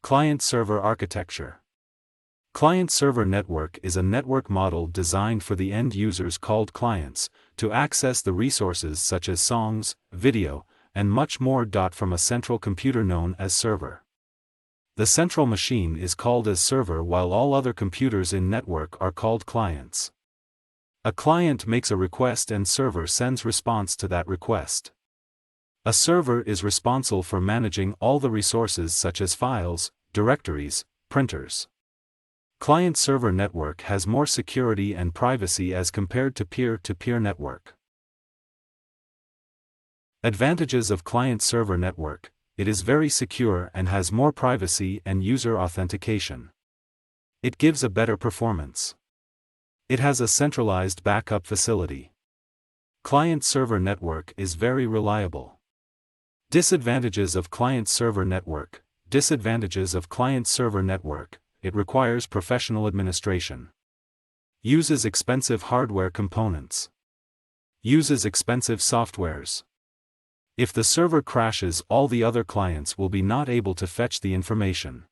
Client-server architecture. Client-server network is a network model designed for the end users called clients, to access the resources such as songs, video, and much more. From a central computer known as server. The central machine is called as server while all other computers in network are called clients. A client makes a request and server sends response to that request. A server is responsible for managing all the resources such as files, directories, printers. Client-server network has more security and privacy as compared to peer-to-peer network. Advantages of client-server network: it is very secure and has more privacy and user authentication. It gives a better performance. It has a centralized backup facility. Client-server network is very reliable. Disadvantages of client-server network. Disadvantages of client-server network: it requires professional administration. Uses expensive hardware components. Uses expensive softwares. If the server crashes, all the other clients will be not able to fetch the information.